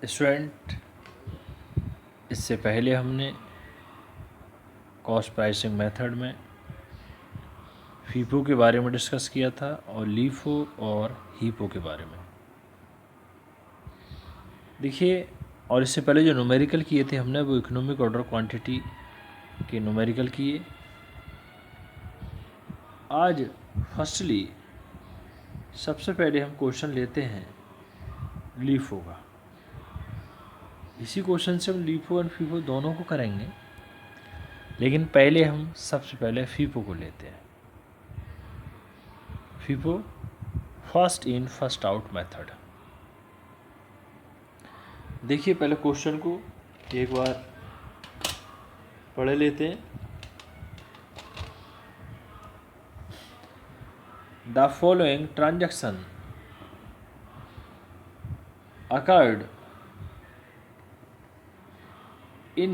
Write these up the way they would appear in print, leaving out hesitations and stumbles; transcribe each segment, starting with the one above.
Student, इससे पहले हमने कॉस्ट प्राइसिंग मेथड में फीफो के बारे में डिस्कस किया था और लीफो और हीपो के बारे में। देखिए, और इससे पहले जो न्यूमेरिकल किए थे हमने वो इकोनॉमिक ऑर्डर क्वांटिटी के न्यूमेरिकल किए। आज फर्स्टली सबसे पहले हम क्वेश्चन लेते हैं लीफो का। इसी क्वेश्चन से हम लीफो और फीफो दोनों को करेंगे, लेकिन पहले हम सबसे पहले फीफो को लेते हैं। FIFO first in first out method. देखिए, पहले क्वेश्चन को एक बार पढ़ लेते हैं। The following transaction occurred in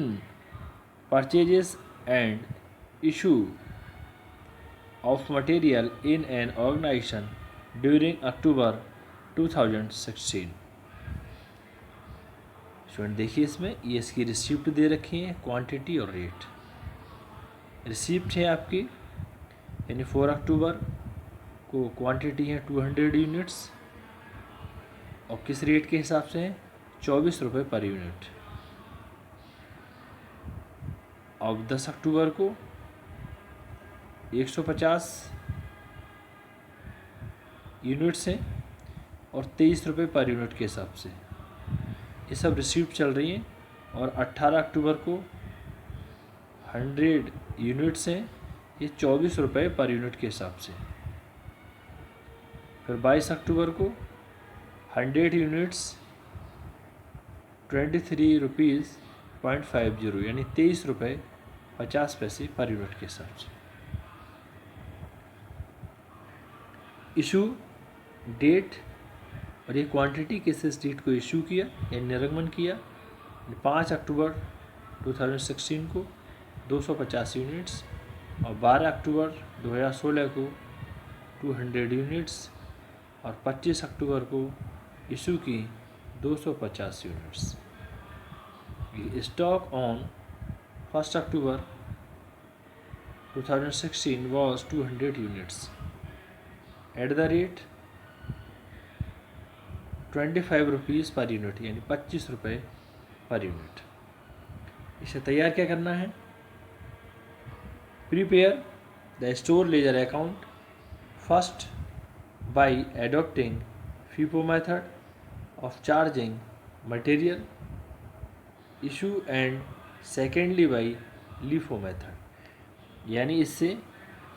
purchases and issue of material in an organization during October 2016। Student देखिए, इसमें ये इसकी रिसिप्ट दे रखी है, क्वांटिटी और रेट। रिसिप्ट है आपकी, यानी 4 अक्टूबर को क्वांटिटी है 200 यूनिट्स और किस रेट के हिसाब से है, 24 रुपये पर यूनिट। अब 10 अक्टूबर को 150 यूनिट्स हैं और 23 रुपये पर यूनिट के हिसाब से ये सब रिसीप्ट चल रही हैं। और 18 अक्टूबर को 100 यूनिट्स हैं, ये 24 रुपये पर यूनिट के हिसाब से। फिर 22 अक्टूबर को 100 यूनिट्स 23 रुपीज़ 0.50, यानी 23 रुपये 50 पैसे पर यूनिट के हिसाब से। इशू डेट, और ये क्वांटिटी किस डेट को इशू किया या निर्गमन किया, 5 अक्टूबर 2016 को 250 यूनिट्स और 12 अक्टूबर 2016 को 200 यूनिट्स और 25 अक्टूबर को इशू की 250 units. Stock on 1 October 2016 was 200 units at the rate 25 rupees per unit, यानी 25 रुपये पर यूनिट। इसे तैयार क्या करना है, prepare the store ledger account first by adopting FIFO method of charging material issue and secondly by LIFO method. यानी इससे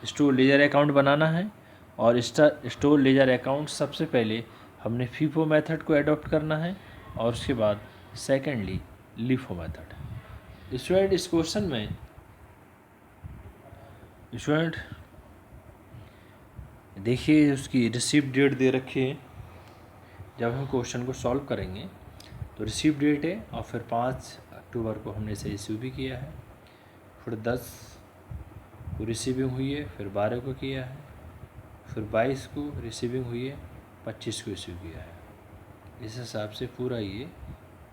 store ledger account बनाना है और स्टोर लेजर अकाउंट सबसे पहले हमने फीफो मेथड को एडॉप्ट करना है और उसके बाद सेकेंडली लीफो मेथड। स्टूडेंट, इस क्वेश्चन में स्टूडेंट देखिए उसकी रिसीव डेट दे रखी है। जब हम क्वेश्चन को सॉल्व करेंगे तो रिसीव डेट है और फिर 5 अक्टूबर को हमने इसे इशू भी किया है, फिर 10 को रिसीविंग हुई है, फिर 12 को किया है, फिर 22 को रिसीविंग हुई है, 25 को इशू किया है। इस हिसाब से पूरा ये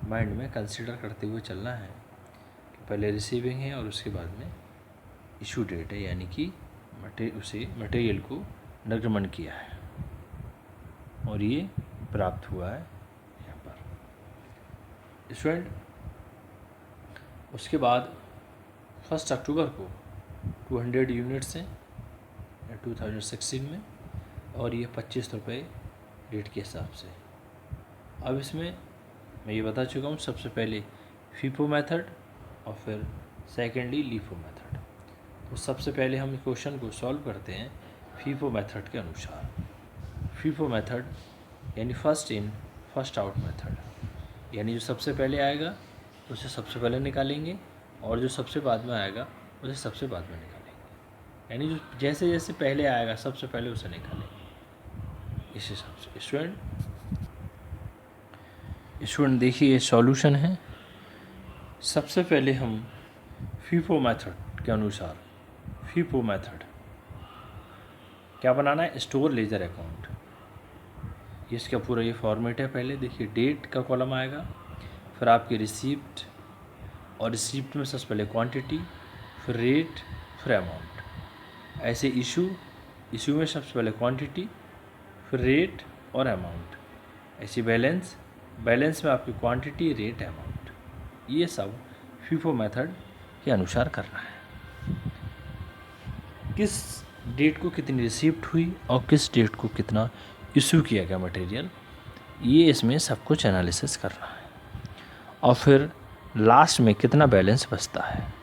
माइंड में कंसिडर करते हुए चलना है कि पहले रिसीविंग है और उसके बाद में इशू डेट है, यानी कि उसे मटेरियल को निर्गमन किया है और ये प्राप्त हुआ है यहाँ पर। स्टूडेंट, उसके बाद 1 अक्टूबर को 200 यूनिट्स हैं 2016 में और ये 25 रुपये रेट के हिसाब से। अब इसमें मैं ये बता चुका हूँ, सबसे पहले फीफो मेथड और फिर सेकेंडली लीफो मेथड। तो सबसे पहले हम क्वेश्चन को सॉल्व करते हैं फीफो मेथड के अनुसार। फीफो मेथड यानी first in first out method, यानी जो सबसे पहले आएगा उसे सबसे पहले निकालेंगे और जो सबसे बाद में आएगा उसे सबसे बाद में निकालेंगे, यानी जो जैसे जैसे पहले आएगा सबसे पहले उसे निकालेंगे इस हिसाब से। स्टूडेंट देखिए, ये सॉल्यूशन है। सबसे पहले हम फीफो मेथड के अनुसार फीफो मेथड क्या बनाना है, स्टोर लेजर अकाउंट। इसका पूरा ये फॉर्मेट है। पहले देखिए, डेट का कॉलम आएगा, फिर आपकी रिसीप्ट, और रिसीप्ट में सबसे पहले क्वांटिटी, फिर रेट, फिर अमाउंट। ऐसे इशू में सबसे पहले क्वांटिटी, फिर रेट और अमाउंट। ऐसे बैलेंस में आपकी क्वांटिटी, रेट, अमाउंट, ये सब फीफो मेथड के अनुसार करना है। किस डेट को कितनी रिसीप्ट हुई और किस डेट को कितना इशू किया गया मटेरियल, ये इसमें सब कुछ एनालिसिस करना है। और फिर लास्ट में कितना बैलेंस बचता है।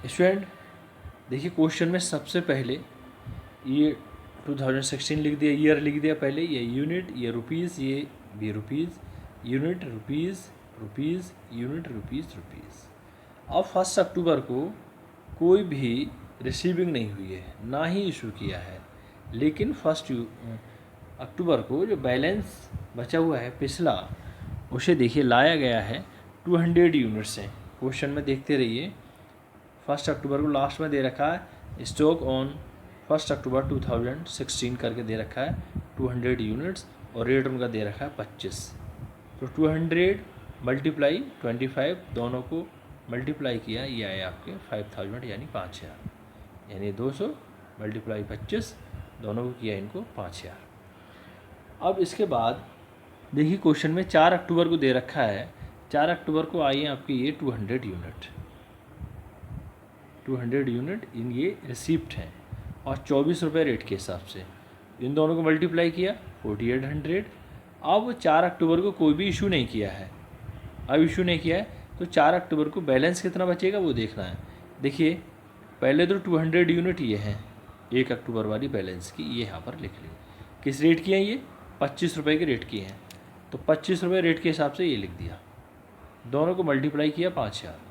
स्टूडेंट देखिए, क्वेश्चन में सबसे पहले ये 2016 लिख दिया, ईयर लिख दिया पहले, ये यूनिट, ये रुपीज़, ये भी rupees, unit, rupees, rupees, unit, rupees, rupees. अब 1 अक्टूबर को कोई भी रिसीविंग नहीं हुई है, ना ही इशू किया है, लेकिन 1 अक्टूबर को जो बैलेंस बचा हुआ है पिछला, उसे देखिए लाया गया है 200 यूनिट से। क्वेश्चन में देखते रहिए, 1 अक्टूबर को लास्ट में दे रखा है स्टॉक ऑन 1 अक्टूबर 2016 करके दे रखा है 200 यूनिट्स, और रेट उनका दे रखा है 25। तो 200 मल्टीप्लाई 25, दोनों को मल्टीप्लाई किया, ये आए आपके 5000 यानी 5000, यानी 200 मल्टीप्लाई 25, दोनों को किया इनको 5000। अब इसके बाद देखिए क्वेश्चन में 4 अक्टूबर को दे रखा है, 4 अक्टूबर को आई है आपकी ये 200 यूनिट इन ये रिसीप्ट हैं, और 24 रुपये रेट के हिसाब से इन दोनों को मल्टीप्लाई किया 4800। अब 4 अक्टूबर को कोई भी इशू नहीं किया है, अब इशू नहीं किया है, तो 4 अक्टूबर को बैलेंस कितना बचेगा वो देखना है। देखिए पहले तो 200 यूनिट ये हैं, 1 अक्टूबर वाली बैलेंस की, ये यहाँ पर लिख ली। किस रेट की हैं ये? 25 रुपये के रेट की हैं, तो 25 रुपये रेट के हिसाब से ये लिख दिया, दोनों को मल्टीप्लाई किया 5000।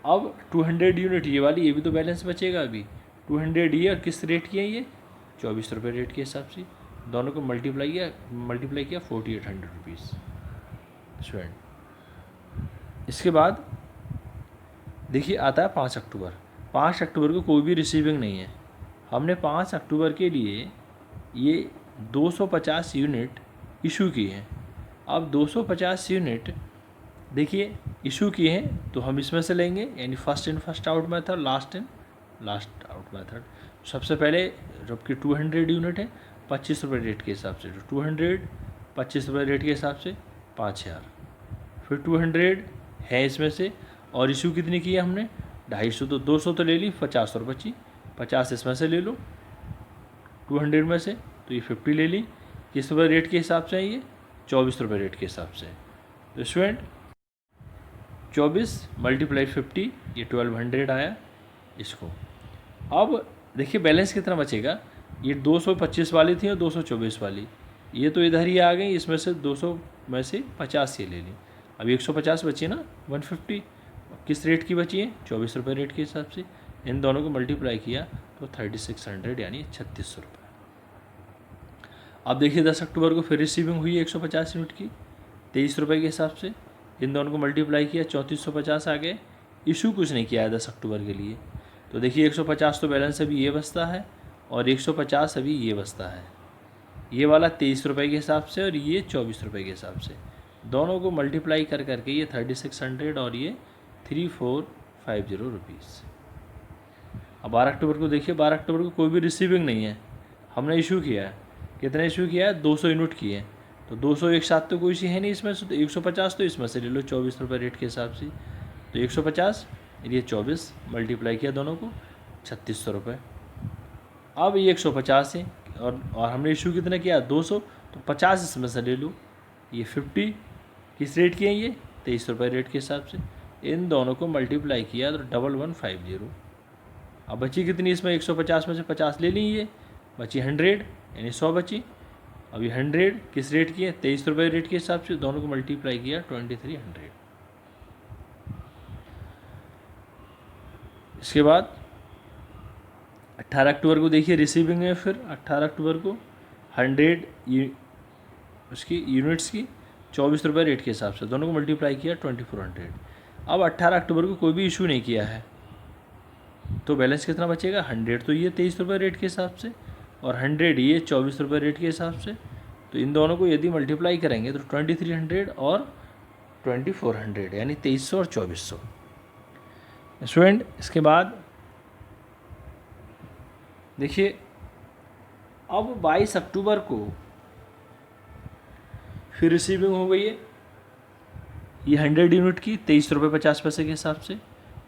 अब 200 यूनिट ये वाली, ये भी तो बैलेंस बचेगा अभी, 200 ये, और किस रेट की है ये? 24 रुपये रेट के हिसाब से, दोनों को मल्टीप्लाई किया 4800 रुपीज़। स्टूडेंट इसके बाद देखिए आता है 5 अक्टूबर। 5 अक्टूबर को कोई भी रिसीविंग नहीं है, हमने 5 अक्टूबर के लिए ये 250 यूनिट इशू की हैं। अब 250 यूनिट देखिए इशू किए हैं, तो हम इसमें से लेंगे, यानी first in first out method, last in last out method. सबसे पहले जबकि 200 यूनिट है, 25 रुपये रेट के हिसाब से, 200 25 रुपये रेट के हिसाब से 5000, फिर 200 है इसमें से, और इशू कितनी की है हमने? 250, तो 200 तो ले ली, 50 और बची, 50 इसमें से ले लो 200 में से, तो ये 50 ले ली। किस रुपये रेट के हिसाब से है ये? 24 रुपये रेट के हिसाब से। तो स्टूडेंट 24 मल्टीप्लाई 50, ये 1200 आया इसको। अब देखिए बैलेंस कितना बचेगा, ये 225 वाली थी और 224 वाली, ये तो इधर ही आ गई, इसमें से 200 में से 50 ये ले ली, अभी 150 बची ना 150। किस रेट की बची है? 24 रुपये रेट के हिसाब से, इन दोनों को मल्टीप्लाई किया तो 3600 यानी 3600 रुपये। अब देखिए 10 अक्टूबर को फिर रिसीविंग हुई 150 यूनिट की 23 रुपये के हिसाब से, इन दोनों को मल्टीप्लाई किया 3450 आ गए। इशू कुछ नहीं किया है 10 अक्टूबर के लिए, तो देखिए 150 तो बैलेंस अभी ये बचता है, और 150 अभी ये बचता है, ये वाला 23 रुपये के हिसाब से और ये 24 रुपये के हिसाब से, दोनों को मल्टीप्लाई कर करके ये 3600 और ये 3450 रुपीज़। अब 12 अक्टूबर को देखिए, 12 अक्टूबर को कोई भी रिसीविंग नहीं है, हमने इशू किया है, कितना इशू किया है? 200 यूनिट की है, तो 200 एक साथ तो कोई सी है नहीं इसमें से, तो 150 तो इसमें से ले लो 24 रुपये रेट के हिसाब से, तो 150 ये 24 मल्टीप्लाई किया दोनों को 3600 रुपये। अब ये 150 है, और हमने इशू कितना किया? 200, तो 50 इसमें से ले लो, ये 50 किस रेट की है? ये 23 रुपये रेट के हिसाब से, इन दोनों को मल्टीप्लाई किया तो 1150। अब बची कितनी इसमें? 150 में से 50 ले ली, ये बची 100 यानी 100 बची। अब ये 100 किस रेट की है? 23 रुपये रेट के हिसाब से, दोनों को मल्टीप्लाई किया 2300। इसके बाद 18 अक्टूबर को देखिए रिसीविंग है, फिर 18 अक्टूबर को 100 उसकी यूनिट्स की 24 रुपये रेट के हिसाब से, दोनों को मल्टीप्लाई किया 2400। अब 18 अक्टूबर को कोई भी इशू नहीं किया है, तो बैलेंस कितना बचेगा? 100 तो ये 23 रुपये रेट के हिसाब से, और 100 ये 24 रुपये रेट के हिसाब से, तो तो इन दोनों को यदि मल्टीप्लाई करेंगे तो 2300 और 2400 यानी 2300 और 2400। स्टूडेंट इसके बाद देखिए, अब 22 अक्टूबर को फिर रिसीविंग हो गई है, ये 100 यूनिट की 23 रुपये 50 पैसे के हिसाब से,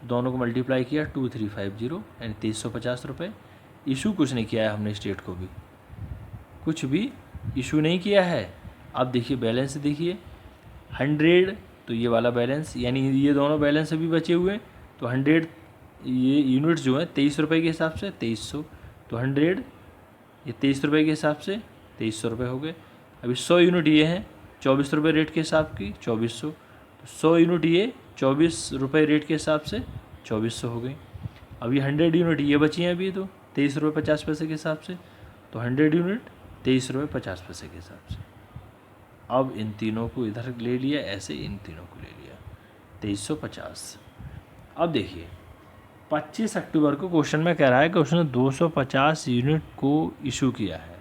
दोनों को मल्टीप्लाई किया 2350 यानी 2350 रुपये। इशू कुछ नहीं किया है हमने स्टेट को भी, कुछ भी इशू नहीं किया है। अब देखिए बैलेंस देखिए 100, तो ये वाला बैलेंस यानी ये दोनों बैलेंस अभी बचे हुए हैं, तो 100 ये यूनिट्स जो है 23 रुपये के हिसाब से 2300, तो 100 ये 23 रुपये के हिसाब से 2300 रुपये हो गए। अभी 100 यूनिट ये हैं 24 रुपये रेट के हिसाब की 2400, तो 100 यूनिट ये 24 रुपये रेट के हिसाब से 2400 हो गई। अभी 100 यूनिट ये बची हैं अभी, तो 23 रुपये 50 पैसे के हिसाब से, तो 100 यूनिट 23 रुपये 50 पैसे के हिसाब से। अब इन तीनों को इधर ले लिया, ऐसे इन तीनों को ले लिया 2350। अब देखिए 25 अक्टूबर को क्वेश्चन में कह रहा है कि उसने 250 यूनिट को इशू किया है,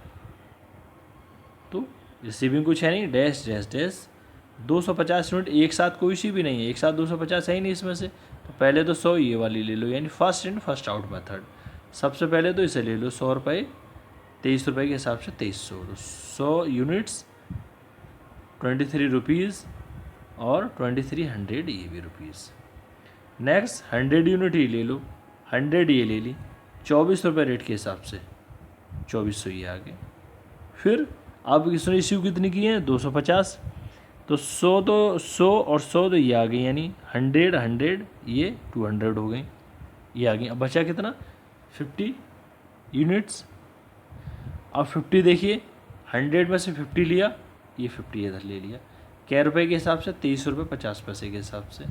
तो रिसीविंग कुछ है नहीं, डैश डैश डैश 250 यूनिट एक साथ कोई इशू भी नहीं है, एक साथ 250 है ही नहीं इसमें से, तो पहले तो 100 ये वाली ले लो, यानी first in first out method. सबसे पहले तो इसे ले लो 100 रुपये 23 रुपये के हिसाब से 2300, तो 100 यूनिट्स 23 रुपीज़ और 2300 ये भी रुपीज़। नेक्स्ट 100 यूनिट ही ले लो, 100 ये ले ली 24 रुपये रेट के हिसाब से 2400 ये आ गए। फिर अब इसने इश्यू कितनी की है 250, तो 100 और 100 तो ये आ गई, यानी 100 ये 200 हो गई, ये आ गई। अब बचा कितना 50 यूनिट्स। अब 50 देखिए 100 में से 50 लिया, ये 50 इधर ले लिया, क्या रुपये के हिसाब से 23 रुपये 50 पैसे के हिसाब से,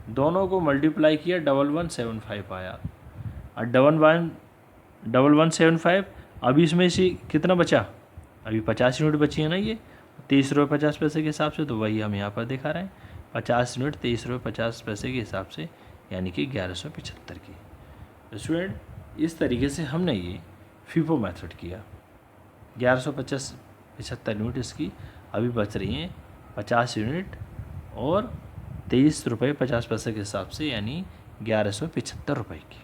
दोनों को मल्टीप्लाई किया 1175 आया, और 1175। अभी इसमें से कितना बचा, अभी 50 यूनिट बची है ना, ये 23 रुपये 50 पैसे के हिसाब से, तो वही हम यहाँ पर दिखा रहे हैं 50 यूनिट 23 रुपये 50 पैसे के हिसाब से, यानी कि 1175 की। स्टूडेंट इस तरीके से हमने ये फीफो मेथड किया। 1175 यूनिट इसकी अभी बच रही हैं 50 यूनिट और 23 रुपये 50 पैसे के हिसाब से, यानी 1175 रुपये की।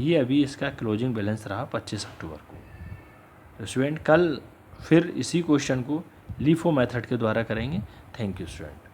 ये अभी इसका क्लोजिंग बैलेंस रहा 25 अक्टूबर को। तो स्टूडेंट कल फिर इसी क्वेश्चन को लीफो मेथड के द्वारा करेंगे। Thank you student.